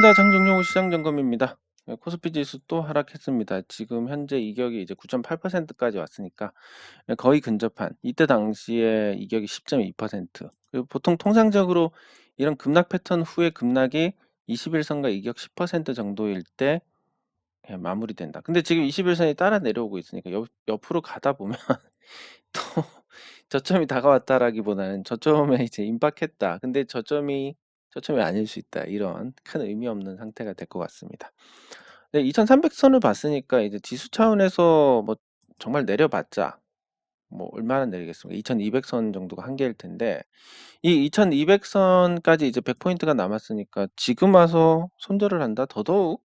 반갑습니다. 장정용 시장 점검입니다. 코스피 지수 또 하락했습니다. 지금 현재 이격이 이제 9.8%까지 왔으니까 거의 근접한 이때 당시에 이격이 10.2%. 그리고 보통 통상적으로 이런 급락 패턴 후에 급락이 21선과 이격 10% 정도일 때 마무리된다. 근데 지금 21선이 따라 내려오고 있으니까 옆으로 가다 보면 또 저점이 다가왔다라기보다는 저점에 이제 임박했다. 근데 저점이 아닐 수 있다. 이런 큰 의미 없는 상태가 될 것 같습니다. 네, 2300선을 봤으니까 이제 지수 차원에서 뭐 정말 내려봤자 뭐 얼마나 내리겠습니까? 2200선 정도가 한계일 텐데 이 2200선까지 이제 100포인트가 남았으니까 지금 와서 손절을 한다. 더더욱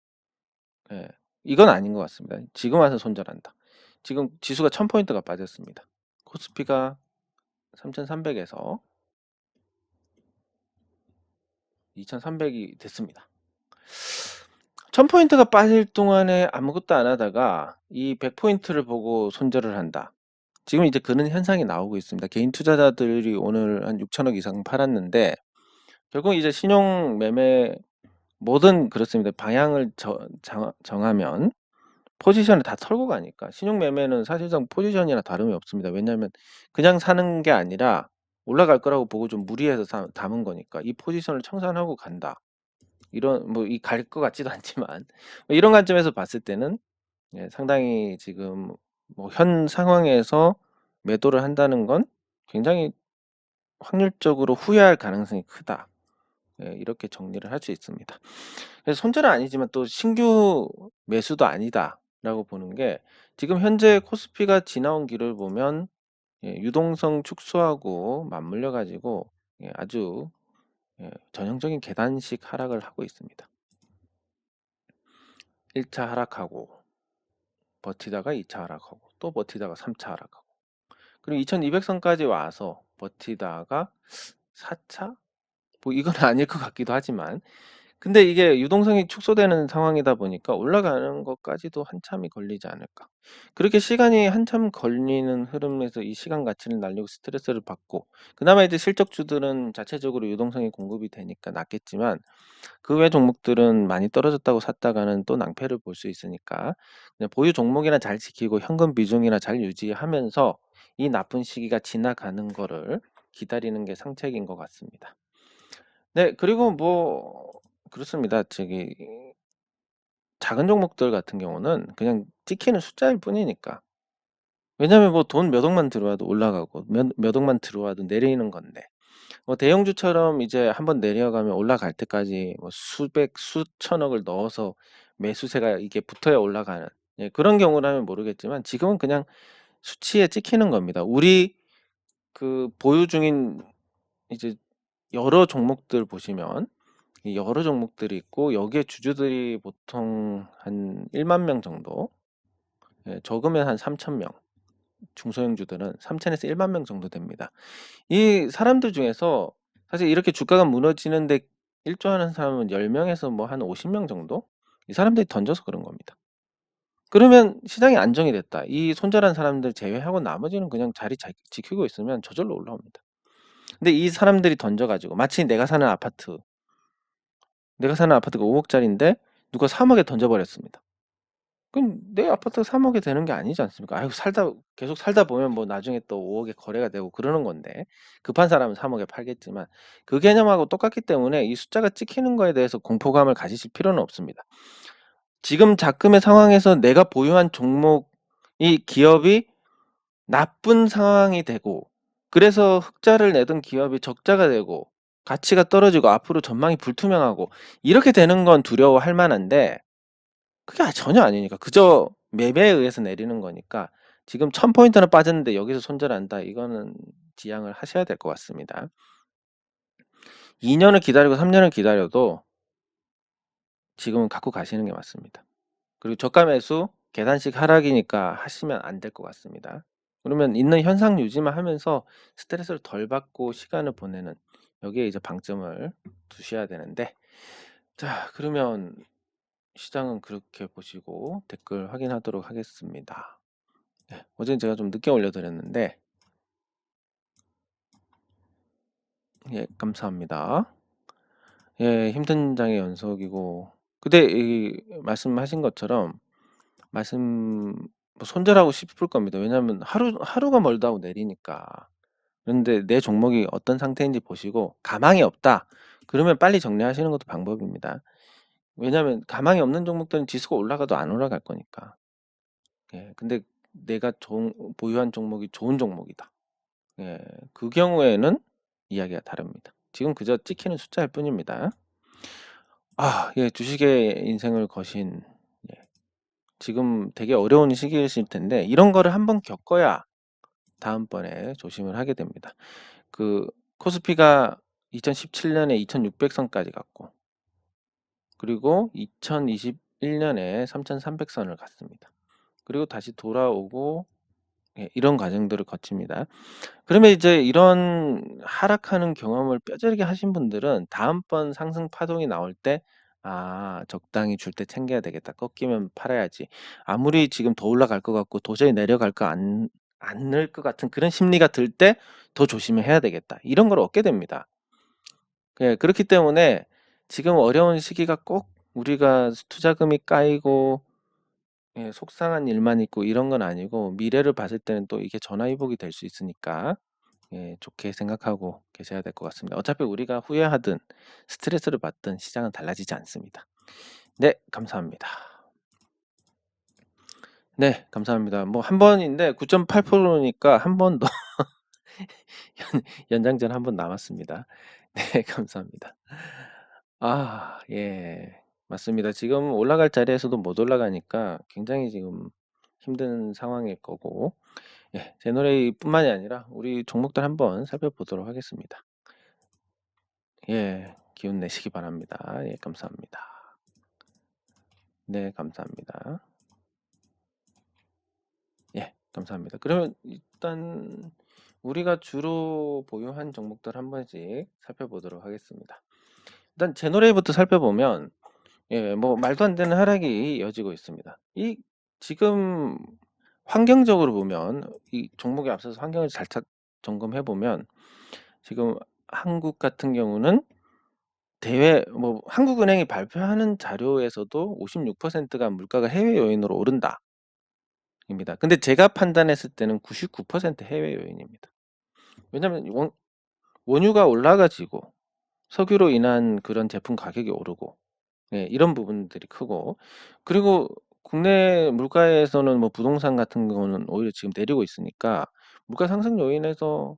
이건 아닌 것 같습니다. 지금 와서 손절한다. 지금 지수가 1000포인트가 빠졌습니다. 코스피가 3300에서 2300이 됐습니다. 1000포인트가 빠질 동안에 아무것도 안 하다가 이 100포인트를 보고 손절을 한다. 지금 이제 그런 현상이 나오고 있습니다. 개인 투자자들이 오늘 한 6천억 이상 팔았는데 결국 이제 신용 매매 뭐든 그렇습니다. 방향을 정하면 포지션을 다 털고 가니까 신용 매매는 사실상 포지션이나 다름이 없습니다. 왜냐하면 그냥 사는 게 아니라 올라갈 거라고 보고 좀 무리해서 담은 거니까 이 포지션을 청산하고 간다. 이런 뭐 이 갈 것 같지도 않지만 뭐 이런 관점에서 봤을 때는 상당히 지금 뭐 현 상황에서 매도를 한다는 건 굉장히 확률적으로 후회할 가능성이 크다. 이렇게 정리를 할 수 있습니다. 그래서 손절은 아니지만 또 신규 매수도 아니다라고 보는 게 지금 현재 코스피가 지나온 길을 보면 유동성 축소하고 맞물려 가지고 아주 전형적인 계단식 하락을 하고 있습니다. 1차 하락하고 버티다가 2차 하락하고 또 버티다가 3차 하락하고 그리고 2200선까지 와서 버티다가 4차? 뭐 이건 아닐 것 같기도 하지만 근데 이게 유동성이 축소되는 상황이다 보니까 올라가는 것까지도 한참이 걸리지 않을까. 그렇게 시간이 한참 걸리는 흐름에서 이 시간 가치를 날리고 스트레스를 받고 그나마 이제 실적주들은 자체적으로 유동성이 공급이 되니까 낫겠지만 그 외 종목들은 많이 떨어졌다고 샀다가는 또 낭패를 볼 수 있으니까 그냥 보유 종목이나 잘 지키고 현금 비중이나 잘 유지하면서 이 나쁜 시기가 지나가는 거를 기다리는 게 상책인 것 같습니다. 네, 그리고 뭐 그렇습니다. 저기 작은 종목들 같은 경우는 그냥 찍히는 숫자일 뿐이니까. 왜냐면 뭐 돈 몇 억만 들어와도 올라가고 몇 억만 들어와도 내리는 건데 뭐 대형주처럼 이제 한번 내려가면 올라갈 때까지 뭐 수백 수천억을 넣어서 매수세가 이게 붙어야 올라가는 그런 경우라면 모르겠지만 지금은 그냥 수치에 찍히는 겁니다. 우리 그 보유 중인 이제 여러 종목들 보시면 여러 종목들이 있고 여기에 주주들이 보통 한 1만 명 정도 적으면 한 3,000명 중소형주들은 3,000에서 1만 명 정도 됩니다. 이 사람들 중에서 사실 이렇게 주가가 무너지는데 일조하는 사람은 10명에서 뭐 한 50명 정도? 이 사람들이 던져서 그런 겁니다. 그러면 시장이 안정이 됐다. 이 손절한 사람들 제외하고 나머지는 그냥 자리 지키고 있으면 저절로 올라옵니다. 근데 이 사람들이 던져가지고 마치 내가 사는 아파트가 5억짜리인데 누가 3억에 던져버렸습니다. 그럼 내 아파트가 3억에 되는 게 아니지 않습니까? 아이고 계속 살다 보면 뭐 나중에 또 5억에 거래가 되고 그러는 건데 급한 사람은 3억에 팔겠지만 그 개념하고 똑같기 때문에 이 숫자가 찍히는 거에 대해서 공포감을 가지실 필요는 없습니다. 지금 작금의 상황에서 내가 보유한 종목 이 기업이 나쁜 상황이 되고 그래서 흑자를 내던 기업이 적자가 되고 가치가 떨어지고 앞으로 전망이 불투명하고 이렇게 되는 건 두려워할 만한데 그게 전혀 아니니까 그저 매매에 의해서 내리는 거니까 지금 1000포인트나 빠졌는데 여기서 손절한다 이거는 지양을 하셔야 될 것 같습니다. 2년을 기다리고 3년을 기다려도 지금은 갖고 가시는 게 맞습니다. 그리고 저가 매수 계단식 하락이니까 하시면 안 될 것 같습니다. 그러면 있는 현상 유지만 하면서 스트레스를 덜 받고 시간을 보내는 여기에 이제 방점을 두셔야 되는데 자 그러면 시장은 그렇게 보시고 댓글 확인하도록 하겠습니다. 네, 어제는 제가 좀 늦게 올려드렸는데 예 감사합니다. 예, 힘든 장의 연속이고. 근데 이 말씀하신 것처럼 말씀 뭐 손절하고 싶을 겁니다. 왜냐하면 하루가 멀다고 내리니까. 그런데 내 종목이 어떤 상태인지 보시고 가망이 없다. 그러면 빨리 정리하시는 것도 방법입니다. 왜냐하면 가망이 없는 종목들은 지수가 올라가도 안 올라갈 거니까. 예, 근데 내가 보유한 종목이 좋은 종목이다. 예, 그 경우에는 이야기가 다릅니다. 지금 그저 찍히는 숫자일 뿐입니다. 예, 주식의 인생을 거신, 예, 지금 되게 어려운 시기이실 텐데 이런 거를 한번 겪어야 다음번에 조심을 하게 됩니다. 그 코스피가 2017년에 2600선까지 갔고, 그리고 2021년에 3300선을 갔습니다. 그리고 다시 돌아오고, 예, 이런 과정들을 거칩니다. 그러면 이제 이런 하락하는 경험을 뼈저리게 하신 분들은 다음번 상승 파동이 나올 때, 적당히 줄 때 챙겨야 되겠다. 꺾이면 팔아야지. 아무리 지금 더 올라갈 것 같고 도저히 내려갈 거 않을 것 같은 그런 심리가 들 때 더 조심해야 되겠다. 이런 걸 얻게 됩니다. 예, 그렇기 때문에 지금 어려운 시기가 꼭 우리가 투자금이 까이고, 예, 속상한 일만 있고 이런 건 아니고, 미래를 봤을 때는 또 이게 전화위복이 될 수 있으니까, 예, 좋게 생각하고 계셔야 될 것 같습니다. 어차피 우리가 후회하든 스트레스를 받든 시장은 달라지지 않습니다. 네, 감사합니다. 네, 감사합니다. 뭐 한 번인데 9.8%니까 한 번 더 연장전 한 번 남았습니다. 네, 감사합니다. 예, 맞습니다. 지금 올라갈 자리에서도 못 올라가니까 굉장히 지금 힘든 상황일 거고, 예, 제너레이뿐만이 아니라 우리 종목들 한번 살펴보도록 하겠습니다. 예, 기운 내시기 바랍니다. 예, 감사합니다. 네, 감사합니다. 예, 감사합니다. 그러면 일단 우리가 주로 보유한 종목들 한 번씩 살펴보도록 하겠습니다. 일단 제너레이부터 살펴보면, 예, 뭐 말도 안 되는 하락이 이어지고 있습니다. 지금 환경적으로 보면 이 종목에 앞서서 환경을 잘 점검해 보면 지금 한국 같은 경우는 뭐 한국은행이 발표하는 자료에서도 56%가 물가가 해외 요인으로 오른다입니다. 근데 제가 판단했을 때는 99% 해외 요인입니다. 왜냐하면 원유가 올라가지고 석유로 인한 그런 제품 가격이 오르고, 예, 이런 부분들이 크고, 그리고 국내 물가에서는 뭐 부동산 같은 경우는 오히려 지금 내리고 있으니까 물가 상승 요인에서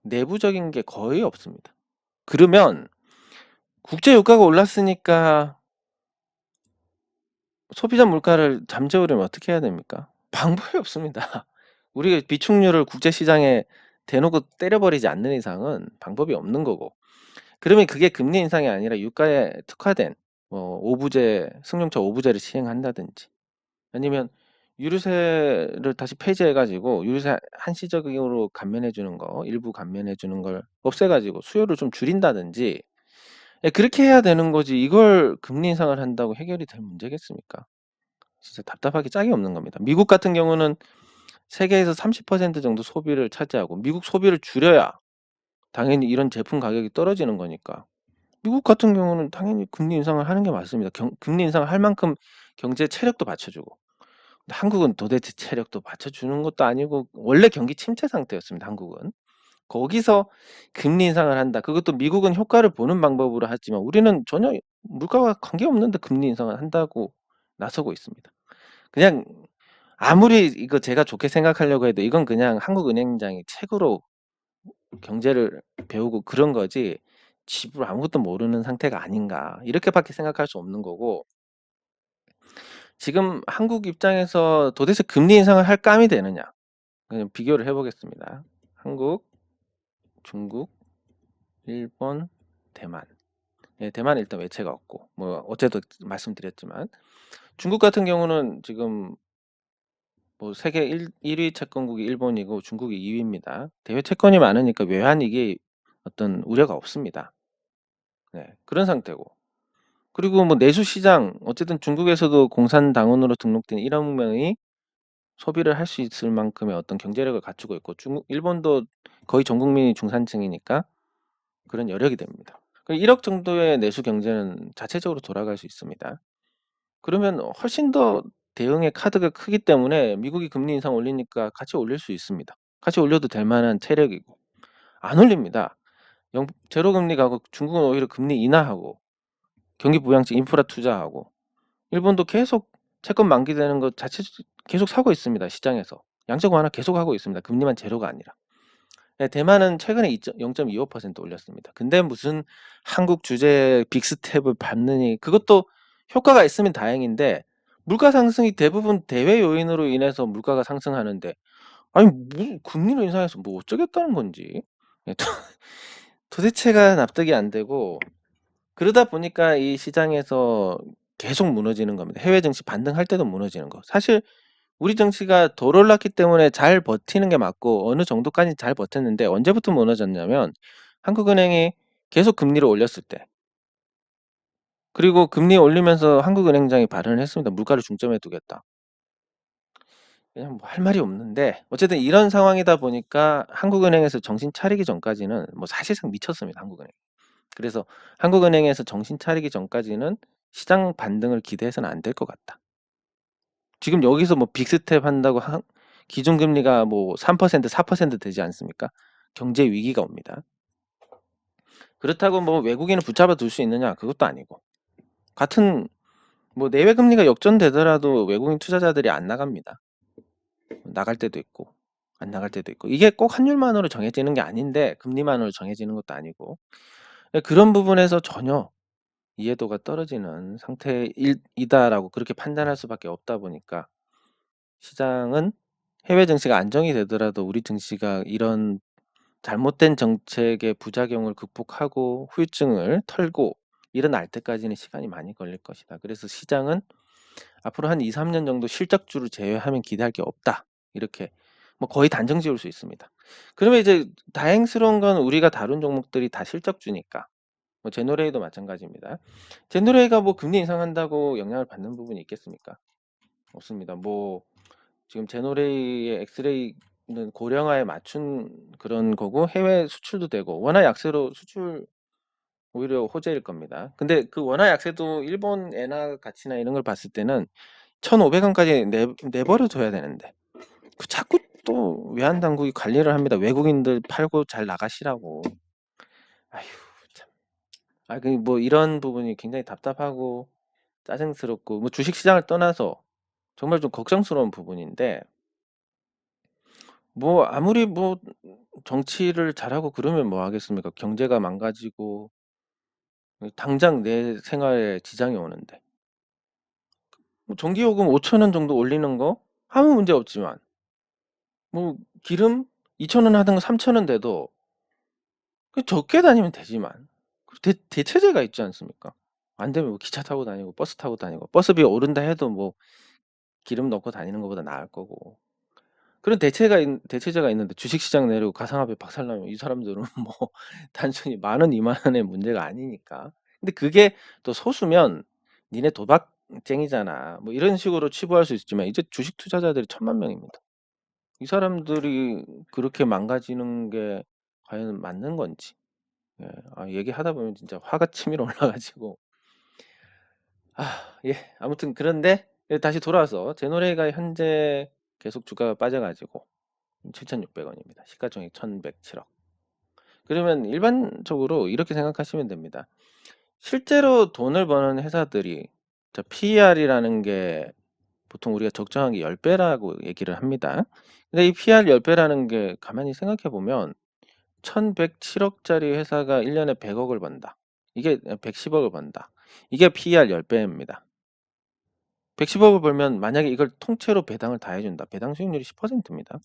내부적인 게 거의 없습니다. 그러면 국제 유가가 올랐으니까 소비자 물가를 잠재우려면 어떻게 해야 됩니까? 방법이 없습니다. 우리가 비축률을 국제 시장에 대놓고 때려버리지 않는 이상은 방법이 없는 거고, 그러면 그게 금리 인상이 아니라 유가에 특화된 뭐 오부제, 승용차 오부제를 시행한다든지, 아니면 유류세를 다시 폐지해가지고 유류세 한시적으로 감면해 주는 거, 일부 감면해 주는 걸 없애가지고 수요를 좀 줄인다든지, 예, 그렇게 해야 되는 거지. 이걸 금리 인상을 한다고 해결이 될 문제겠습니까? 진짜 답답하기 짝이 없는 겁니다. 미국 같은 경우는 세계에서 30% 정도 소비를 차지하고, 미국 소비를 줄여야 당연히 이런 제품 가격이 떨어지는 거니까 미국 같은 경우는 당연히 금리 인상을 하는 게 맞습니다. 금리 인상을 할 만큼 경제 체력도 받쳐주고. 근데 한국은 도대체 체력도 받쳐주는 것도 아니고 원래 경기 침체 상태였습니다. 한국은. 거기서 금리 인상을 한다. 그것도 미국은 효과를 보는 방법으로 하지만 우리는 전혀 물가와 관계없는데 금리 인상을 한다고 나서고 있습니다. 그냥 아무리 이거 제가 좋게 생각하려고 해도 이건 그냥 한국은행장이 책으로 경제를 배우고 그런 거지 집으로 아무것도 모르는 상태가 아닌가, 이렇게밖에 생각할 수 없는 거고, 지금 한국 입장에서 도대체 금리 인상을 할 감이 되느냐, 그냥 비교를 해보겠습니다. 한국, 중국, 일본, 대만. 예, 대만 일단 외채가 없고 뭐 어제도 말씀드렸지만, 중국 같은 경우는 지금 뭐 세계 1위 채권국이 일본이고 중국이 2위입니다. 대외 채권이 많으니까 외환위기 어떤 우려가 없습니다. 네, 그런 상태고, 그리고 뭐 내수 시장, 어쨌든 중국에서도 공산당원으로 등록된 1억 명이 소비를 할 수 있을 만큼의 어떤 경제력을 갖추고 있고, 일본도 거의 전 국민이 중산층이니까 그런 여력이 됩니다. 1억 정도의 내수 경제는 자체적으로 돌아갈 수 있습니다. 그러면 훨씬 더 대응의 카드가 크기 때문에 미국이 금리 인상 올리니까 같이 올릴 수 있습니다. 같이 올려도 될 만한 체력이고 안 올립니다. 제로 금리 가고 중국은 오히려 금리 인하하고 경기 부양책 인프라 투자하고 일본도 계속 채권 만기되는 것 자체 계속 사고 있습니다. 시장에서 양적 완화 계속 하고 있습니다. 금리만 제로가 아니라. 네, 대만은 최근에 0.25% 올렸습니다. 근데 무슨 한국 주재 빅스텝을 밟느니 그것도 효과가 있으면 다행인데 물가 상승이 대부분 대외 요인으로 인해서 물가가 상승하는데 아니 무슨 금리를 인상해서 뭐 어쩌겠다는 건지 예, 도대체가 납득이 안 되고 그러다 보니까 이 시장에서 계속 무너지는 겁니다. 해외 증시 반등할 때도 무너지는 거. 사실 우리 증시가 덜 올랐기 때문에 잘 버티는 게 맞고 어느 정도까지 잘 버텼는데 언제부터 무너졌냐면 한국은행이 계속 금리를 올렸을 때 그리고 금리 올리면서 한국은행장이 발언을 했습니다. 물가를 중점에 두겠다. 그냥 뭐 할 말이 없는데 어쨌든 이런 상황이다 보니까 한국은행에서 정신 차리기 전까지는 뭐 사실상 미쳤습니다. 한국은행. 그래서 한국은행에서 정신 차리기 전까지는 시장 반등을 기대해서는 안 될 것 같다. 지금 여기서 뭐 빅스텝 한다고 기준금리가 뭐 3%, 4% 되지 않습니까? 경제 위기가 옵니다. 그렇다고 뭐 외국인을 붙잡아 둘 수 있느냐? 그것도 아니고. 같은 뭐 내외 금리가 역전되더라도 외국인 투자자들이 안 나갑니다. 나갈 때도 있고 안 나갈 때도 있고. 이게 꼭 환율만으로 정해지는 게 아닌데 금리만으로 정해지는 것도 아니고. 그런 부분에서 전혀 이해도가 떨어지는 상태이다라고 그렇게 판단할 수밖에 없다 보니까 시장은 해외 증시가 안정이 되더라도 우리 증시가 이런 잘못된 정책의 부작용을 극복하고 후유증을 털고 일어날 때까지는 시간이 많이 걸릴 것이다. 그래서 시장은 앞으로 한 2, 3년 정도 실적주를 제외하면 기대할 게 없다. 이렇게 뭐 거의 단정 지을 수 있습니다. 그러면 이제 다행스러운 건 우리가 다룬 종목들이 다 실적주니까 뭐 제노레이도 마찬가지입니다. 제노레이가 뭐 금리 인상한다고 영향을 받는 부분이 있겠습니까? 없습니다. 뭐 지금 제노레이의 엑스레이는 고령화에 맞춘 그런 거고 해외 수출도 되고 원화 약세로 수출 오히려 호재일 겁니다. 근데 그 원화 약세도 일본 엔화 가치나 이런 걸 봤을 때는 1,500원까지 내버려 둬야 되는데 그 자꾸 또 외환 당국이 관리를 합니다. 외국인들 팔고 잘 나가시라고. 아휴 참. 그뭐 이런 부분이 굉장히 답답하고 짜증스럽고 뭐 주식 시장을 떠나서 정말 좀 걱정스러운 부분인데 뭐 아무리 뭐 정치를 잘하고 그러면 뭐 하겠습니까? 경제가 망가지고 당장 내 생활에 지장이 오는데 뭐 전기요금 5,000원 정도 올리는 거 아무 문제 없지만 뭐 기름 2,000원 하던 거 3,000원 돼도 적게 다니면 되지만 대체제가 있지 않습니까? 안 되면 뭐 기차 타고 다니고 버스 타고 다니고 버스비 오른다 해도 뭐 기름 넣고 다니는 것보다 나을 거고 그런 대체제가 있는데 주식시장 내리고 가상화폐 박살나면 이 사람들은 뭐 단순히 10,000원, 20,000원의 문제가 아니니까. 근데 그게 또 소수면 니네 도박쟁이잖아. 뭐 이런 식으로 치부할 수 있지만 이제 주식 투자자들이 1,000만 명입니다. 이 사람들이 그렇게 망가지는 게 과연 맞는 건지. 예, 얘기하다 보면 진짜 화가 치밀어 올라가지고. 예, 아무튼 그런데 다시 돌아와서 제노레이가 현재 계속 주가가 빠져가지고 7,600원입니다. 시가총액 1,107억. 그러면 일반적으로 이렇게 생각하시면 됩니다. 실제로 돈을 버는 회사들이 PER이라는 게 보통 우리가 적정한 게 10배라고 얘기를 합니다. 근데 이 PER 10배라는 게 가만히 생각해 보면 1,107억짜리 회사가 1년에 100억을 번다. 이게 110억을 번다. 이게 PER 10배입니다. 110억을 벌면 만약에 이걸 통째로 배당을 다 해준다. 배당 수익률이 10%입니다.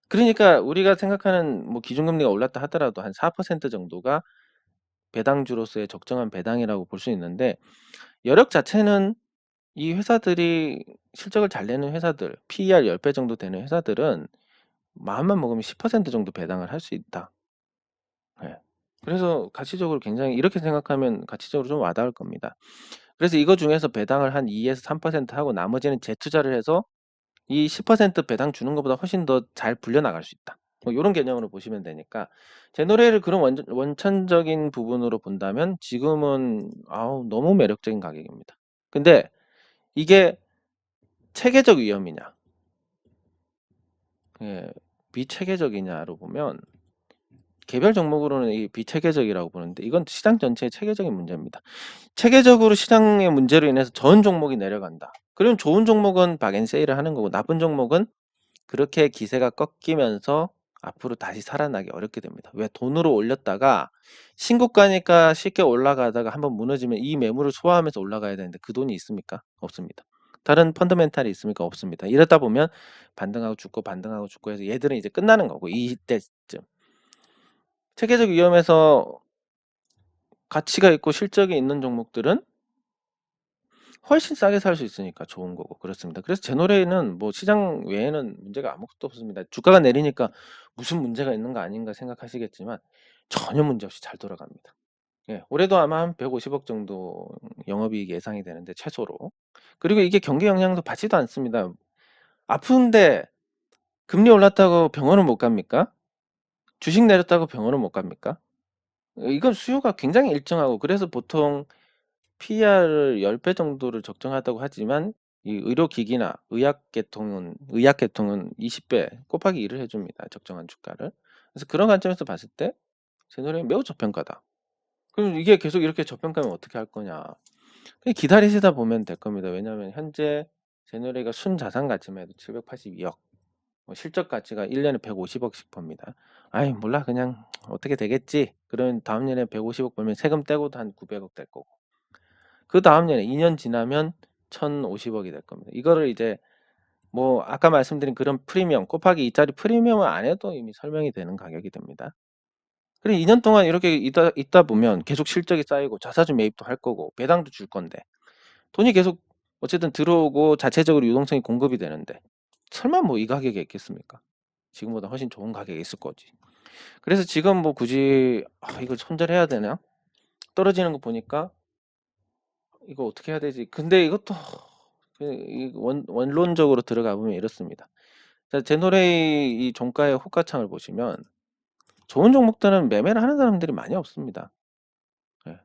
그러니까 우리가 생각하는 뭐 기준금리가 올랐다 하더라도 한 4% 정도가 배당주로서의 적정한 배당이라고 볼 수 있는데 여력 자체는 이 회사들이 실적을 잘 내는 회사들, PER 10배 정도 되는 회사들은 마음만 먹으면 10% 정도 배당을 할 수 있다. 네. 그래서 가치적으로 굉장히 이렇게 생각하면 가치적으로 좀 와닿을 겁니다. 그래서 이거 중에서 배당을 한 2에서 3% 하고 나머지는 재투자를 해서 이 10% 배당 주는 것보다 훨씬 더 잘 불려나갈 수 있다. 뭐 요런 개념으로 보시면 되니까 제노레이를 그런 원천적인 부분으로 본다면 지금은 너무 매력적인 가격입니다. 근데 이게 체계적 위험이냐, 예, 비체계적이냐로 보면 개별 종목으로는 이 비체계적이라고 보는데 이건 시장 전체의 체계적인 문제입니다. 체계적으로 시장의 문제로 인해서 전 종목이 내려간다. 그럼 좋은 종목은 박앤세일을 하는 거고 나쁜 종목은 그렇게 기세가 꺾이면서 앞으로 다시 살아나기 어렵게 됩니다. 왜? 돈으로 올렸다가 신고가니까 쉽게 올라가다가 한번 무너지면 이 매물을 소화하면서 올라가야 되는데 그 돈이 있습니까? 없습니다. 다른 펀더멘탈이 있습니까? 없습니다. 이러다 보면 반등하고 죽고 반등하고 죽고 해서 얘들은 이제 끝나는 거고 이때쯤 체계적 위험에서 가치가 있고 실적이 있는 종목들은 훨씬 싸게 살 수 있으니까 좋은 거고 그렇습니다. 그래서 제노레이는 뭐 시장 외에는 문제가 아무것도 없습니다. 주가가 내리니까 무슨 문제가 있는 거 아닌가 생각하시겠지만 전혀 문제 없이 잘 돌아갑니다. 예, 올해도 아마 한 150억 정도 영업이익 예상이 되는데 최소로. 그리고 이게 경기 영향도 받지도 않습니다. 아픈데 금리 올랐다고 병원은 못 갑니까? 주식 내렸다고 병원은 못 갑니까? 이건 수요가 굉장히 일정하고 그래서 보통 PER을 10배 정도를 적정하다고 하지만 이 의료기기나 의약계통은 20배 곱하기 1을 해줍니다. 적정한 주가를. 그래서 그런 관점에서 봤을 때 제너레이 매우 저평가다. 그럼 이게 계속 이렇게 저평가면 어떻게 할 거냐? 그냥 기다리시다 보면 될 겁니다. 왜냐하면 현재 제너레이가 순자산 가치만 해도 782억, 실적 가치가 1년에 150억씩 법니다. 아이 몰라 그냥 어떻게 되겠지. 그러면 다음 년에 150억 벌면 세금 떼고도 한 900억 될 거고. 그 다음 년에 2년 지나면 1050억이 될 겁니다. 이거를 이제 뭐 아까 말씀드린 그런 프리미엄 곱하기 2짜리 프리미엄을 안 해도 이미 설명이 되는 가격이 됩니다. 그리고 2년 동안 이렇게 있다 보면 계속 실적이 쌓이고 자사주 매입도 할 거고 배당도 줄 건데 돈이 계속 어쨌든 들어오고 자체적으로 유동성이 공급이 되는데 설마 뭐 이 가격에 있겠습니까? 지금보다 훨씬 좋은 가격에 있을 거지. 그래서 지금 뭐 굳이 이걸 손절해야 되나? 떨어지는 거 보니까 이거 어떻게 해야 되지? 근데 이것도 원론적으로 들어가 보면 이렇습니다. 자, 제노레이 이 종가의 호가창을 보시면 좋은 종목들은 매매를 하는 사람들이 많이 없습니다. 예.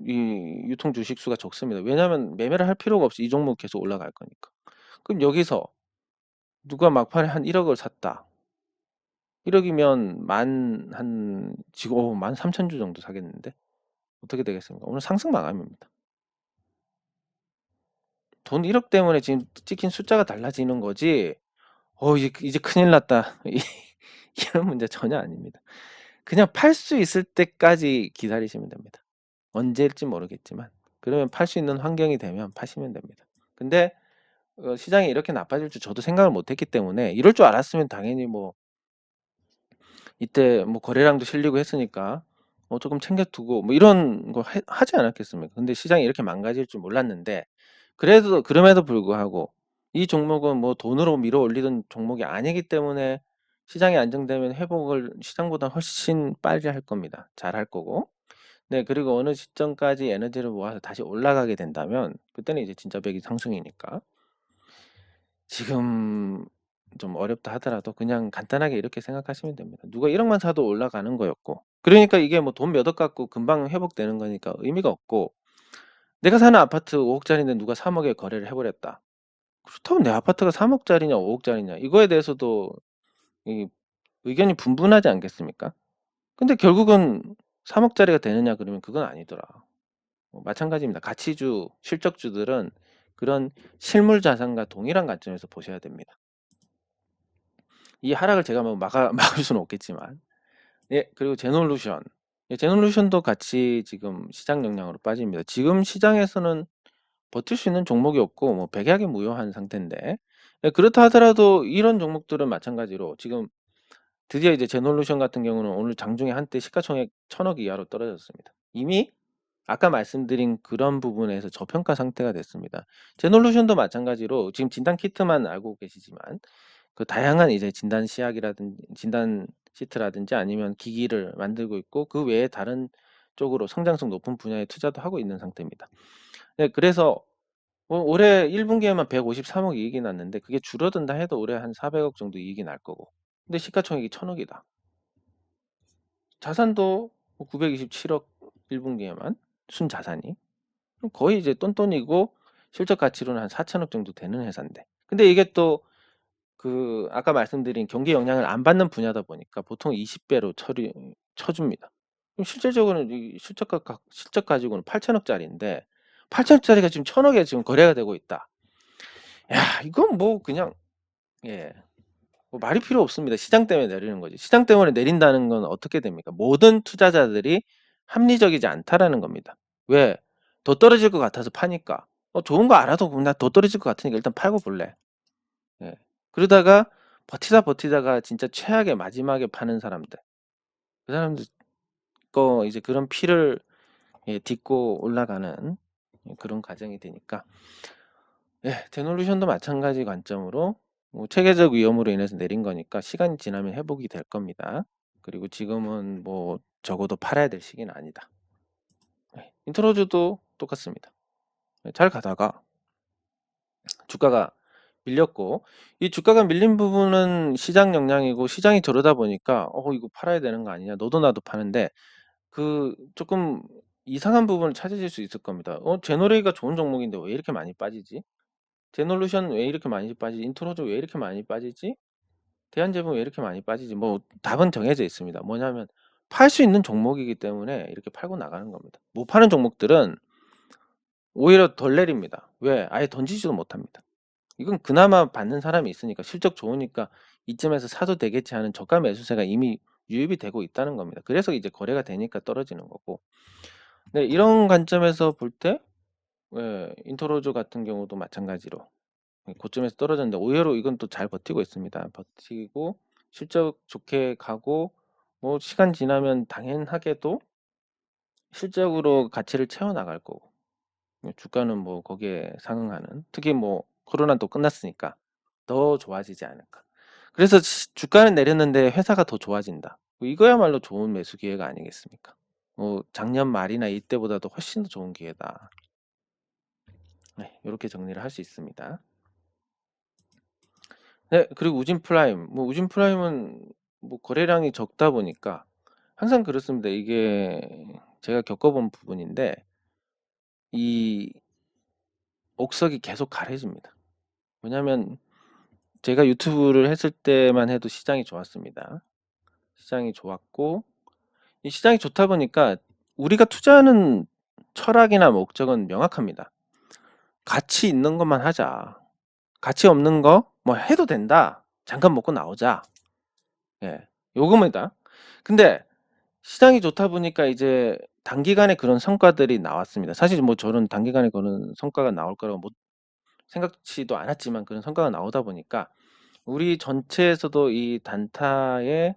이 유통 주식 수가 적습니다. 왜냐하면 매매를 할 필요가 없이 이 종목 계속 올라갈 거니까. 그럼 여기서 누가 막판에 한 1억을 샀다. 1억이면 지금 13,000주 정도 사겠는데 어떻게 되겠습니까? 오늘 상승 마감입니다. 돈 1억 때문에 지금 찍힌 숫자가 달라지는 거지. 이제 큰일 났다. 이런 문제 전혀 아닙니다. 그냥 팔 수 있을 때까지 기다리시면 됩니다. 언제일지 모르겠지만 그러면 팔 수 있는 환경이 되면 파시면 됩니다. 근데 시장이 이렇게 나빠질 줄 저도 생각을 못했기 때문에 이럴 줄 알았으면 당연히 뭐 이때 뭐 거래량도 실리고 했으니까 조금 챙겨두고 뭐 이런 거 하지 않았겠습니까? 근데 시장이 이렇게 망가질 줄 몰랐는데 그럼에도 불구하고 이 종목은 뭐 돈으로 밀어 올리던 종목이 아니기 때문에 시장이 안정되면 회복을 시장보다 훨씬 빨리 할 겁니다. 잘 할 거고. 네, 그리고 어느 시점까지 에너지를 모아서 다시 올라가게 된다면 그때는 이제 진짜 백이 상승이니까 지금 좀 어렵다 하더라도 그냥 간단하게 이렇게 생각하시면 됩니다. 누가 1억만 사도 올라가는 거였고 그러니까 이게 뭐 돈 몇 억 갖고 금방 회복되는 거니까 의미가 없고 내가 사는 아파트 5억짜리인데 누가 3억에 거래를 해버렸다. 그렇다면 내 아파트가 3억짜리냐 5억짜리냐 이거에 대해서도 이 의견이 분분하지 않겠습니까? 근데 결국은 3억짜리가 되느냐 그러면 그건 아니더라. 마찬가지입니다. 가치주, 실적주들은 그런 실물 자산과 동일한 관점에서 보셔야 됩니다. 이 하락을 제가 뭐 막을 수는 없겠지만 예, 그리고 제놀루션. 예, 제놀루션도 같이 지금 시장 영향으로 빠집니다. 지금 시장에서는 버틸 수 있는 종목이 없고 뭐 백약이 무효한 상태인데 예, 그렇다 하더라도 이런 종목들은 마찬가지로 지금 드디어 이제 제놀루션 같은 경우는 오늘 장중에 한때 시가총액 1000억 이하로 떨어졌습니다. 이미 아까 말씀드린 그런 부분에서 저평가 상태가 됐습니다. 제놀루션도 마찬가지로 지금 진단 키트만 알고 계시지만 그 다양한 이제 진단 시약이라든지 진단 시트라든지 아니면 기기를 만들고 있고 그 외에 다른 쪽으로 성장성 높은 분야에 투자도 하고 있는 상태입니다. 네, 그래서 올해 1분기에만 153억 이익이 났는데 그게 줄어든다 해도 올해 한 400억 정도 이익이 날 거고 근데 시가총액이 1000억이다. 자산도 927억 1분기에만 순자산이 거의 이제 똔똔이고 실적 가치로는 한 4000억 정도 되는 회사인데 근데 이게 또 그 아까 말씀드린 경기 영향을 안 받는 분야다 보니까 보통 20배로 쳐줍니다. 그럼 실질적으로는 이 실적 가지고는 8천억짜리인데 8천억짜리가 지금 1000억에 지금 거래가 되고 있다. 야, 이건 뭐 그냥 예. 뭐 말이 필요 없습니다. 시장 때문에 내리는 거지. 시장 때문에 내린다는 건 어떻게 됩니까? 모든 투자자들이 합리적이지 않다라는 겁니다. 왜? 더 떨어질 것 같아서 파니까. 좋은 거 알아도 나 더 떨어질 것 같으니까 일단 팔고 볼래. 예. 그러다가 버티다가 진짜 최악의 마지막에 파는 사람들. 그 사람들 거 이제 그런 피를 딛고 올라가는 그런 과정이 되니까 예, 데놀루션도 마찬가지 관점으로 뭐 체계적 위험으로 인해서 내린 거니까 시간이 지나면 회복이 될 겁니다. 그리고 지금은 뭐 적어도 팔아야 될 시기는 아니다. 인트로즈도 똑같습니다. 잘 가다가 주가가 밀렸고 이 주가가 밀린 부분은 시장 영향이고 시장이 저러다 보니까 이거 팔아야 되는 거 아니냐 너도 나도 파는데 그 조금 이상한 부분을 찾으실 수 있을 겁니다. 제너레이가 좋은 종목인데 왜 이렇게 많이 빠지지? 제놀루션 왜 이렇게 많이 빠지지? 인트로즈 왜 이렇게 많이 빠지지? 대한제품 왜 이렇게 많이 빠지지? 뭐 답은 정해져 있습니다. 뭐냐면 팔 수 있는 종목이기 때문에 이렇게 팔고 나가는 겁니다. 못 파는 종목들은 오히려 덜 내립니다. 왜? 아예 던지지도 못합니다. 이건 그나마 받는 사람이 있으니까 실적 좋으니까 이쯤에서 사도 되겠지 하는 저가 매수세가 이미 유입이 되고 있다는 겁니다. 그래서 이제 거래가 되니까 떨어지는 거고. 네, 이런 관점에서 볼 때 인터로즈 같은 경우도 마찬가지로 고점에서 떨어졌는데 오히려 이건 또 잘 버티고 있습니다. 버티고 실적 좋게 가고 뭐 시간 지나면 당연하게도 실적으로 가치를 채워 나갈 거고 주가는 뭐 거기에 상응하는 특히 뭐 코로나도 끝났으니까 더 좋아지지 않을까. 그래서 주가는 내렸는데 회사가 더 좋아진다. 뭐 이거야말로 좋은 매수 기회가 아니겠습니까? 작년 말이나 이때보다도 훨씬 더 좋은 기회다. 네, 이렇게 정리를 할 수 있습니다. 네, 그리고 우진 프라임. 뭐 우진 프라임은 뭐 거래량이 적다 보니까 항상 그렇습니다. 이게 제가 겪어본 부분인데 이 옥석이 계속 가려집니다. 왜냐하면 제가 유튜브를 했을 때만 해도 시장이 좋았습니다. 시장이 좋았고 이 시장이 좋다 보니까 우리가 투자하는 철학이나 목적은 명확합니다. 가치 있는 것만 하자. 가치 없는 거 뭐 해도 된다. 잠깐 먹고 나오자. 예, 요겁니다. 근데 시장이 좋다 보니까 이제 단기간에 그런 성과들이 나왔습니다. 사실 뭐 저는 단기간에 그런 성과가 나올 거라고 못 생각지도 않았지만 그런 성과가 나오다 보니까 우리 전체에서도 이 단타의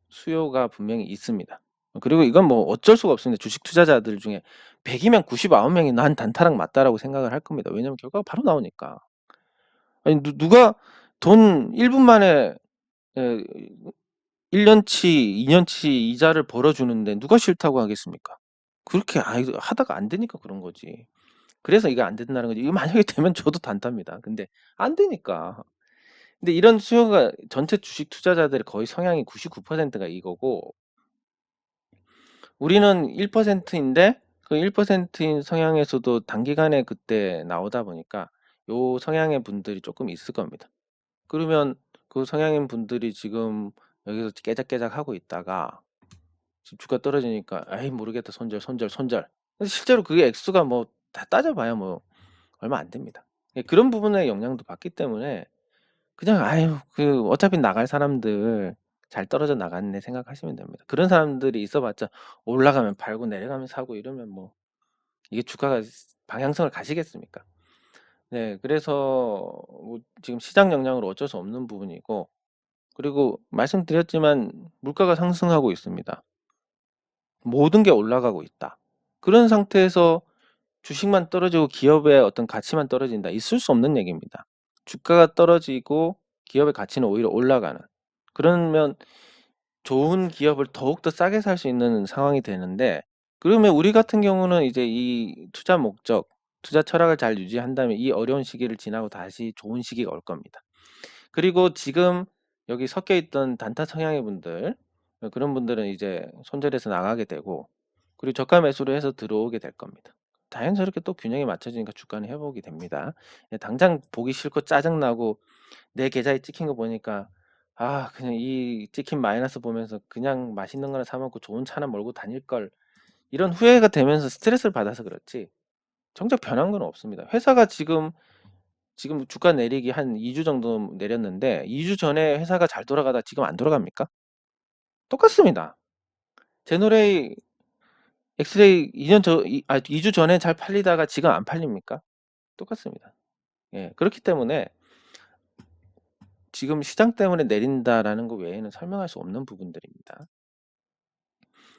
수요가 분명히 있습니다. 그리고 이건 뭐 어쩔 수가 없습니다. 주식 투자자들 중에 100이면 99명이 난 단타랑 맞다라고 생각을 할 겁니다. 왜냐면 결과가 바로 나오니까. 아니 누가 돈 1분 만에 1년치, 2년치 이자를 벌어주는데 누가 싫다고 하겠습니까? 그렇게 하다가 안 되니까 그런 거지. 그래서 이거 안 된다는 거지. 이거 만약에 되면 저도 단타입니다. 근데 안 되니까. 근데 이런 수요가 전체 주식 투자자들의 거의 성향이 99%가 이거고 우리는 1%인데 그 1%인 성향에서도 단기간에 그때 나오다 보니까 요 성향의 분들이 조금 있을 겁니다. 그러면 그 성향인 분들이 지금 여기서 깨작깨작 하고 있다가 지금 주가 떨어지니까 에이 모르겠다 손절. 근데 실제로 그게 액수가 뭐 다 따져봐야 뭐 얼마 안 됩니다. 그런 부분에 영향도 받기 때문에 그냥 아유 그 어차피 나갈 사람들 잘 떨어져 나갔네 생각하시면 됩니다. 그런 사람들이 있어봤자 올라가면 팔고 내려가면 사고 이러면 뭐 이게 주가가 방향성을 가시겠습니까? 네, 그래서 뭐 지금 시장 영향으로 어쩔 수 없는 부분이고 그리고 말씀드렸지만 물가가 상승하고 있습니다. 모든 게 올라가고 있다. 그런 상태에서 주식만 떨어지고 기업의 어떤 가치만 떨어진다. 있을 수 없는 얘기입니다. 주가가 떨어지고 기업의 가치는 오히려 올라가는. 그러면 좋은 기업을 더욱더 싸게 살 수 있는 상황이 되는데 그러면 우리 같은 경우는 이제 이 투자 목적, 투자 철학을 잘 유지한다면 이 어려운 시기를 지나고 다시 좋은 시기가 올 겁니다. 그리고 지금 여기 섞여 있던 단타 성향의 분들, 그런 분들은 이제 손절해서 나가게 되고, 그리고 저가 매수를 해서 들어오게 될 겁니다. 자연스럽게 또 균형이 맞춰지니까 주가는 회복이 됩니다. 당장 보기 싫고 짜증나고 내 계좌에 찍힌 거 보니까 그냥 이 찍힌 마이너스 보면서 그냥 맛있는 거나 사 먹고 좋은 차나 몰고 다닐 걸, 이런 후회가 되면서 스트레스를 받아서 그렇지 정작 변한 건 없습니다. 회사가 지금 주가 내리기 한 2주 정도 내렸는데 2주 전에 회사가 잘 돌아가다 지금 안 돌아갑니까? 똑같습니다. 제노레이 엑스레이 2주 전에 잘 팔리다가 지금 안 팔립니까? 똑같습니다. 예, 그렇기 때문에 지금 시장 때문에 내린다라는 거 외에는 설명할 수 없는 부분들입니다.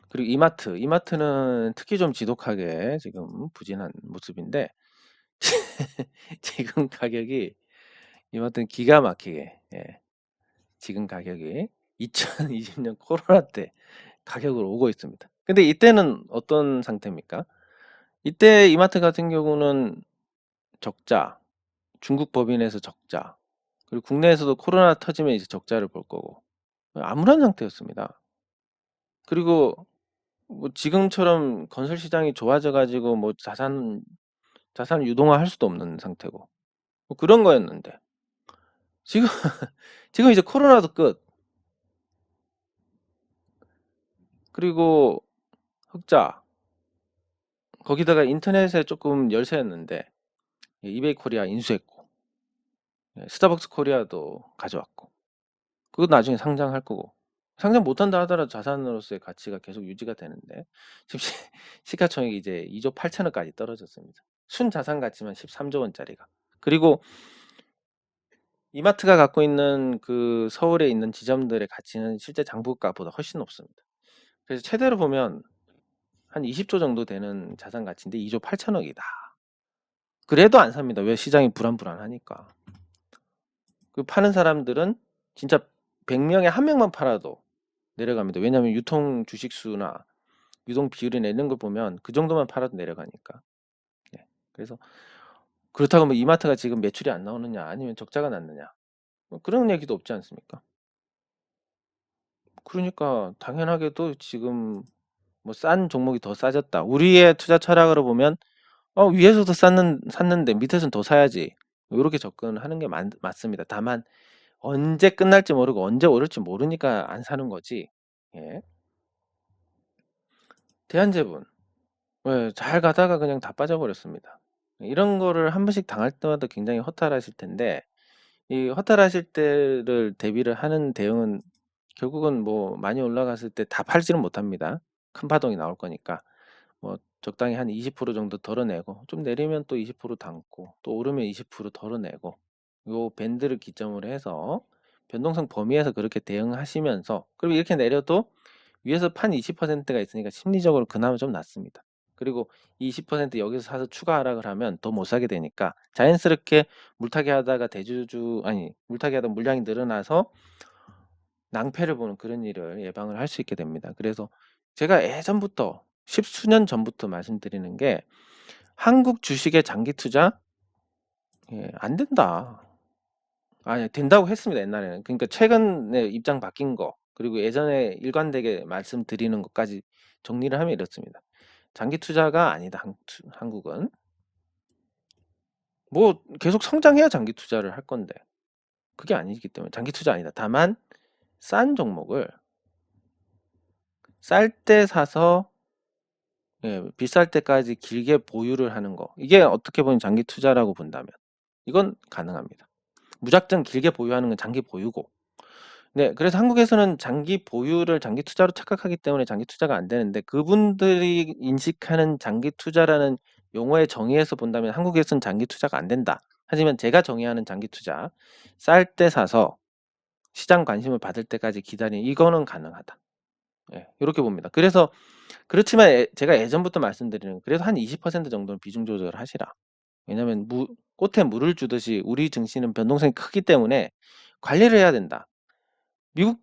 그리고 이마트는 특히 좀 지독하게 지금 부진한 모습인데 지금 가격이, 이마트는 기가 막히게, 지금 가격이 2020년 코로나 때 가격으로 오고 있습니다. 근데 이때는 어떤 상태입니까? 이때 이마트 같은 경우는 적자, 중국 법인에서 적자, 그리고 국내에서도 코로나 터지면 이제 적자를 볼 거고, 암울한 상태였습니다. 그리고 뭐 지금처럼 건설 시장이 좋아져 가지고 뭐 자산 유동화할 수도 없는 상태고, 뭐 그런 거였는데 지금 지금 이제 코로나도 끝, 그리고 흑자, 거기다가 인터넷에 조금 열세였는데 이베이 코리아 인수했고, 스타벅스 코리아도 가져왔고, 그거 나중에 상장할 거고, 상장 못한다 하더라도 자산으로서의 가치가 계속 유지가 되는데 지금 시가총액이 이제 2조 8천억까지 떨어졌습니다. 순자산 가치만 13조 원짜리가. 그리고 이마트가 갖고 있는 그 서울에 있는 지점들의 가치는 실제 장부가보다 훨씬 높습니다. 그래서 최대로 보면 한 20조 정도 되는 자산 가치인데 2조 8천억이다. 그래도 안 삽니다. 왜? 시장이 불안하니까. 그 파는 사람들은 진짜 100명에 1명만 팔아도 내려갑니다. 왜냐하면 유통 주식수나 유동 비율이 내는 걸 보면 그 정도만 팔아도 내려가니까. 그래서 그렇다고 뭐 이마트가 지금 매출이 안 나오느냐 아니면 적자가 났느냐, 뭐 그런 얘기도 없지 않습니까? 그러니까 당연하게도 지금 뭐 싼 종목이 더 싸졌다. 우리의 투자 철학으로 보면 위에서도 샀는데 밑에서는 더 사야지. 이렇게 접근하는 게 맞습니다. 다만 언제 끝날지 모르고 언제 오를지 모르니까 안 사는 거지. 예. 대한제분, 잘 가다가 그냥 다 빠져버렸습니다. 이런 거를 한 번씩 당할 때마다 굉장히 허탈하실 텐데, 이 허탈하실 때를 대비를 하는 대응은 결국은 뭐 많이 올라갔을 때 다 팔지는 못합니다. 큰 파동이 나올 거니까. 뭐 적당히 한 20% 정도 덜어내고, 좀 내리면 또 20% 담고, 또 오르면 20% 덜어내고, 요 밴드를 기점으로 해서 변동성 범위에서 그렇게 대응하시면서, 그리고 이렇게 내려도 위에서 판 20%가 있으니까 심리적으로 그나마 좀 낫습니다. 그리고 20% 여기서 사서 추가 하락을 하면 더 못 사게 되니까 자연스럽게 물타기 하다가 물타기 하다 물량이 늘어나서 낭패를 보는 그런 일을 예방을 할 수 있게 됩니다. 그래서 제가 예전부터 십수년 전부터 말씀드리는 게, 한국 주식의 장기 투자 안 된다. 아니, 된다고 했습니다, 옛날에는. 그러니까 최근에 입장 바뀐 거, 그리고 예전에 일관되게 말씀드리는 것까지 정리를 하면 이렇습니다. 장기 투자가 아니다, 한국은. 뭐 계속 성장해야 장기 투자를 할 건데 그게 아니기 때문에 장기 투자 아니다. 다만 싼 종목을 쌀 때 사서 비쌀 때까지 길게 보유를 하는 거, 이게 어떻게 보면 장기 투자라고 본다면 이건 가능합니다. 무작정 길게 보유하는 건 장기 보유고, 네, 그래서 한국에서는 장기 보유를 장기 투자로 착각하기 때문에 장기 투자가 안 되는데, 그분들이 인식하는 장기 투자라는 용어의 정의에서 본다면 한국에서는 장기 투자가 안 된다. 하지만 제가 정의하는 장기 투자, 쌀 때 사서 시장 관심을 받을 때까지 기다리는, 이거는 가능하다. 이렇게 봅니다. 그래서 그렇지만 제가 예전부터 말씀드리는, 그래도 한 20% 정도는 비중 조절을 하시라. 왜냐하면 꽃에 물을 주듯이 우리 증시는 변동성이 크기 때문에 관리를 해야 된다. 미국,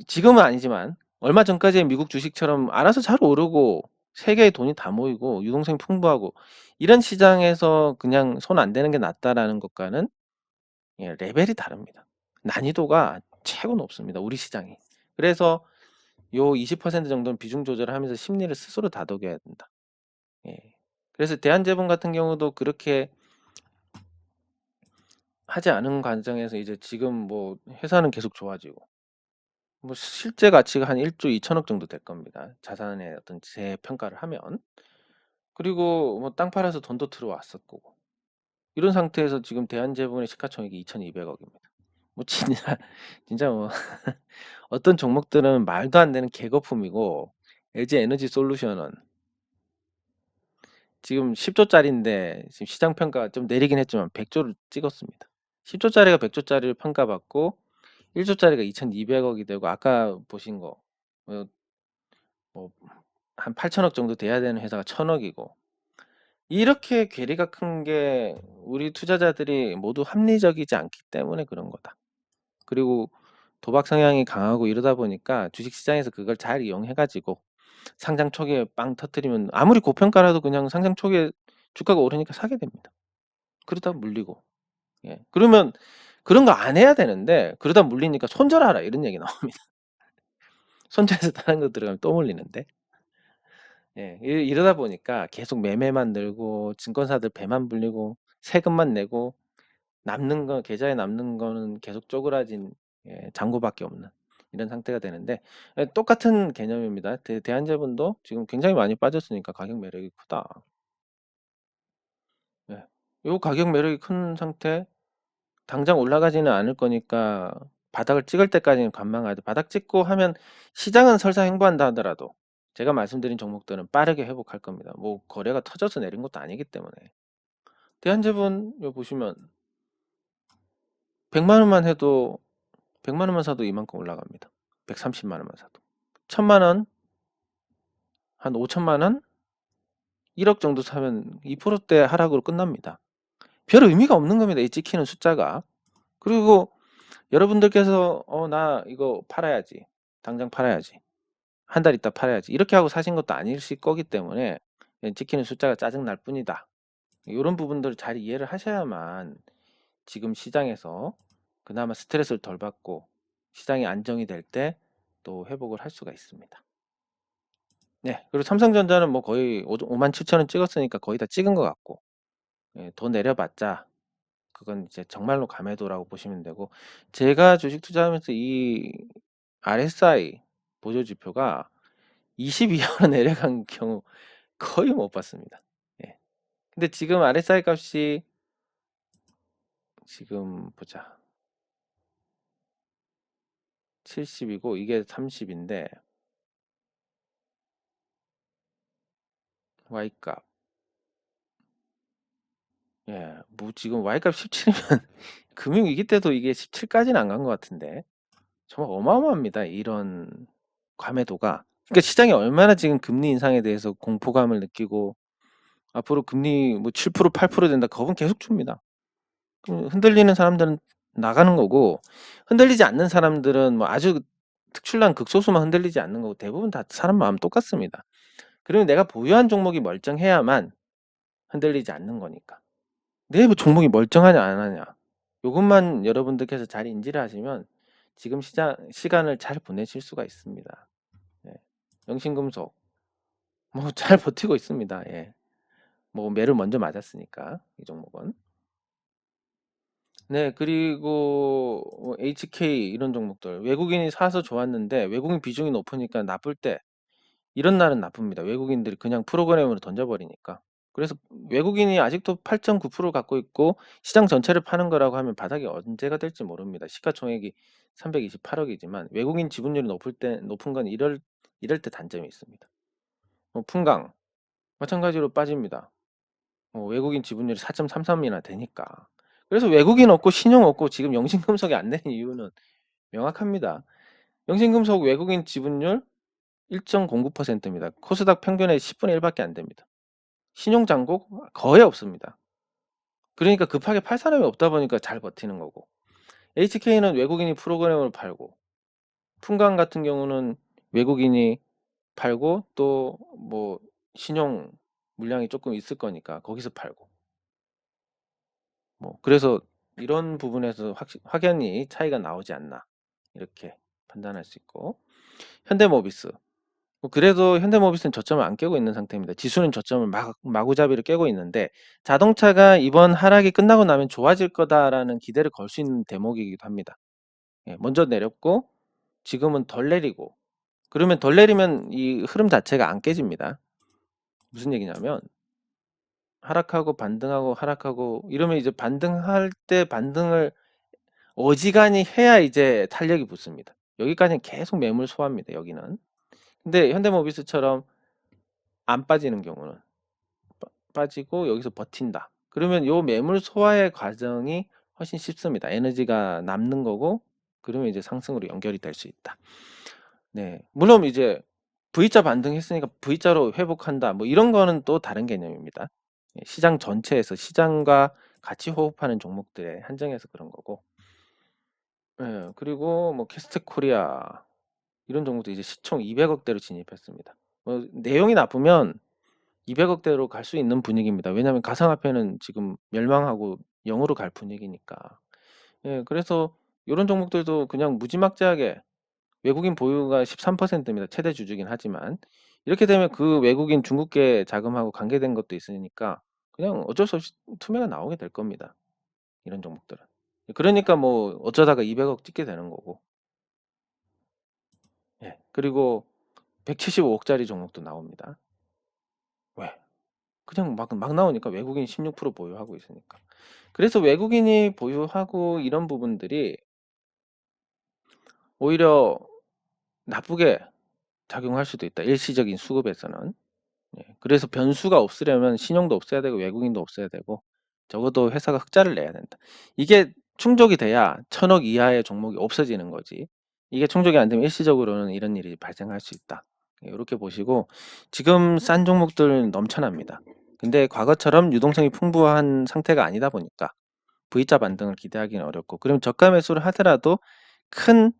지금은 아니지만 얼마 전까지의 미국 주식처럼 알아서 잘 오르고 세계의 돈이 다 모이고 유동성이 풍부하고 이런 시장에서 그냥 손 안 대는 게 낫다라는 것과는 레벨이 다릅니다. 난이도가 최고 높습니다. 우리 시장이. 그래서 요 20% 정도는 비중 조절을 하면서 심리를 스스로 다독여야 된다. 예. 그래서 대한제품 같은 경우도 그렇게 하지 않은 과정에서 이제 지금 뭐 회사는 계속 좋아지고 뭐 실제 가치가 한 1조 2천억 정도 될 겁니다. 자산의 어떤 재평가를 하면. 그리고 뭐 땅 팔아서 돈도 들어왔었고 이런 상태에서 지금 대한제분의 시가총액이 2,200억입니다. 뭐 진짜 진짜 뭐 어떤 종목들은 말도 안 되는 개거품이고 LG 에너지 솔루션은 지금 10조짜리인데 지금 시장 평가가 좀 내리긴 했지만 100조를 찍었습니다. 10조짜리가 100조짜리를 평가받고 1조짜리가 2,200억이 되고 아까 보신 거 뭐 한 8천억 정도 돼야 되는 회사가 1,000억이고 이렇게 괴리가 큰 게 우리 투자자들이 모두 합리적이지 않기 때문에 그런 거다. 그리고 도박 성향이 강하고 이러다 보니까 주식시장에서 그걸 잘 이용해가지고 상장 초기에 빵 터뜨리면 아무리 고평가라도 그냥 상장 초기에 주가가 오르니까 사게 됩니다. 그러다 물리고. 예. 그러면 그런 거 안 해야 되는데 그러다 물리니까 손절하라 이런 얘기 나옵니다. 손절해서 다른 거 들어가면 또 물리는데. 예. 이러다 보니까 계속 매매만 늘고 증권사들 배만 불리고 세금만 내고 남는 거 계좌에 남는 거는 계속 쪼그라진 잔고밖에 없는 이런 상태가 되는데 똑같은 개념입니다. 대한제분도 지금 굉장히 많이 빠졌으니까 가격 매력이 크다. 예. 요 가격 매력이 큰 상태 당장 올라가지는 않을 거니까 바닥을 찍을 때까지는 관망해야 돼. 바닥 찍고 하면 시장은 설사 횡보한다 하더라도 제가 말씀드린 종목들은 빠르게 회복할 겁니다. 뭐 거래가 터져서 내린 것도 아니기 때문에. 대한제분 요 보시면 100만 원만 해도 100만 원만 사도 이만큼 올라갑니다. 130만 원만 사도. 1000만 원, 한 5천만 원, 1억 정도 사면 2%대 하락으로 끝납니다. 별 의미가 없는 겁니다. 이 찍히는 숫자가. 그리고 여러분들께서 나 이거 팔아야지. 당장 팔아야지. 한 달 있다 팔아야지. 이렇게 하고 사신 것도 아니실 거기 때문에 찍히는 숫자가 짜증날 뿐이다. 이런 부분들을 잘 이해를 하셔야만 지금 시장에서 그나마 스트레스를 덜 받고 시장이 안정이 될 때 또 회복을 할 수가 있습니다. 네. 그리고 삼성전자는 뭐 거의 5만 7천 원 찍었으니까 거의 다 찍은 것 같고 더 내려봤자 그건 이제 정말로 감해도라고 보시면 되고 제가 주식 투자하면서 이 RSI 보조지표가 22로 내려간 경우 거의 못 봤습니다. 예. 근데 지금 RSI 값이 지금 보자 70이고 이게 30인데 Y값 예, 뭐 지금 Y값 17이면 금융위기 때도 이게 17까지는 안 간 것 같은데 정말 어마어마합니다. 이런 과매도가. 그러니까 시장이 얼마나 지금 금리 인상에 대해서 공포감을 느끼고 앞으로 금리 뭐 7%, 8% 된다. 겁은 계속 줍니다. 그럼 흔들리는 사람들은 나가는 거고 흔들리지 않는 사람들은 뭐 아주 특출난 극소수만 흔들리지 않는 거고 대부분 다 사람 마음 똑같습니다. 그러면 내가 보유한 종목이 멀쩡해야만 흔들리지 않는 거니까. 내 종목이 멀쩡하냐 안 하냐. 요것만 여러분들께서 잘 인지를 하시면 지금 시간을 잘 보내실 수가 있습니다. 예. 영신금속 뭐 잘 버티고 있습니다. 예. 뭐 매를 먼저 맞았으니까 이 종목은. 네, 그리고 뭐 HK 이런 종목들 외국인이 사서 좋았는데 외국인 비중이 높으니까 나쁠 때 이런 날은 나쁩니다. 외국인들이 그냥 프로그램으로 던져버리니까. 그래서 외국인이 아직도 8.9% 갖고 있고 시장 전체를 파는 거라고 하면 바닥이 언제가 될지 모릅니다. 시가총액이 328억이지만 외국인 지분율이 높은 건 이럴 때 단점이 있습니다. 풍강 마찬가지로 빠집니다. 외국인 지분율이 4.33이나 되니까. 그래서 외국인 없고 신용 없고 지금 영신금속이 안 되는 이유는 명확합니다. 영신금속 외국인 지분율 1.09%입니다. 코스닥 평균의 10분의 1밖에 안 됩니다. 신용 잔고 거의 없습니다. 그러니까 급하게 팔 사람이 없다 보니까 잘 버티는 거고 HK는 외국인이 프로그램을 팔고 풍강 같은 경우는 외국인이 팔고 또 뭐 신용 물량이 조금 있을 거니까 거기서 팔고 뭐 그래서 이런 부분에서 확연히 차이가 나오지 않나 이렇게 판단할 수 있고, 현대모비스. 그래도 현대모비스는 저점을 안 깨고 있는 상태입니다. 지수는 저점을 마구잡이로 깨고 있는데, 자동차가 이번 하락이 끝나고 나면 좋아질 거다라는 기대를 걸 수 있는 대목이기도 합니다. 예, 먼저 내렸고 지금은 덜 내리고, 그러면 덜 내리면 이 흐름 자체가 안 깨집니다. 무슨 얘기냐면 하락하고 반등하고 하락하고 이러면 이제 반등할 때 반등을 어지간히 해야 이제 탄력이 붙습니다. 여기까지는 계속 매물 소화입니다. 여기는. 근데 현대모비스처럼 안 빠지는 경우는 빠지고 여기서 버틴다. 그러면 요 매물 소화의 과정이 훨씬 쉽습니다. 에너지가 남는 거고, 그러면 이제 상승으로 연결이 될 수 있다. 네, 물론 이제 V자 반등했으니까 V자로 회복한다. 뭐 이런 거는 또 다른 개념입니다. 시장 전체에서 시장과 같이 호흡하는 종목들에 한정해서 그런 거고. 예, 그리고 뭐 캐스트 코리아 이런 종목도 이제 시총 200억대로 진입했습니다. 내용이 나쁘면 200억대로 갈 수 있는 분위기입니다. 왜냐하면 가상화폐는 지금 멸망하고 0으로 갈 분위기니까. 예, 그래서 이런 종목들도 그냥 무지막지하게, 외국인 보유가 13%입니다. 최대 주주긴 하지만 이렇게 되면 그 외국인 중국계 자금하고 관계된 것도 있으니까 그냥 어쩔 수 없이 투매가 나오게 될 겁니다. 이런 종목들은. 그러니까 뭐 어쩌다가 200억 찍게 되는 거고. 예, 그리고 175억짜리 종목도 나옵니다. 왜? 그냥 막 나오니까 외국인 16% 보유하고 있으니까. 그래서 외국인이 보유하고 이런 부분들이 오히려 나쁘게 작용할 수도 있다. 일시적인 수급에서는. 예, 그래서 변수가 없으려면 신용도 없어야 되고 외국인도 없어야 되고 적어도 회사가 흑자를 내야 된다. 이게 충족이 돼야 1000억 이하의 종목이 없어지는 거지. 이게 충족이 안 되면 일시적으로는 이런 일이 발생할 수 있다. 이렇게 보시고, 지금 싼 종목들 넘쳐납니다. 근데 과거처럼 유동성이 풍부한 상태가 아니다 보니까 V자 반등을 기대하기는 어렵고, 그럼 저가 매수를 하더라도 큰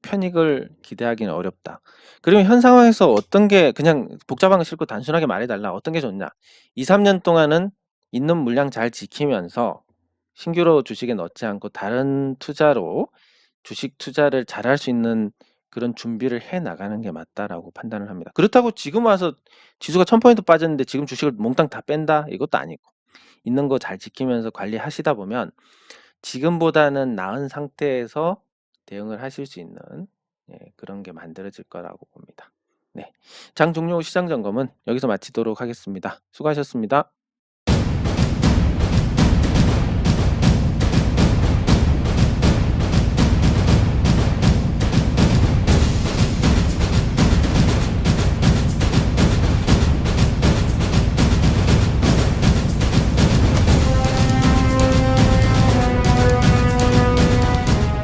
편익을 기대하기는 어렵다. 그러면 현 상황에서 어떤 게, 그냥 복잡한 거 싫고 단순하게 말해달라. 어떤 게 좋냐? 2, 3년 동안은 있는 물량 잘 지키면서 신규로 주식에 넣지 않고 다른 투자로 주식 투자를 잘할 수 있는 그런 준비를 해 나가는 게 맞다라고 판단을 합니다. 그렇다고 지금 와서 지수가 1000포인트 빠졌는데 지금 주식을 몽땅 다 뺀다? 이것도 아니고, 있는 거 잘 지키면서 관리하시다 보면 지금보다는 나은 상태에서 대응을 하실 수 있는, 예, 그런 게 만들어질 거라고 봅니다. 네, 장 종료 후 시장 점검은 여기서 마치도록 하겠습니다. 수고하셨습니다.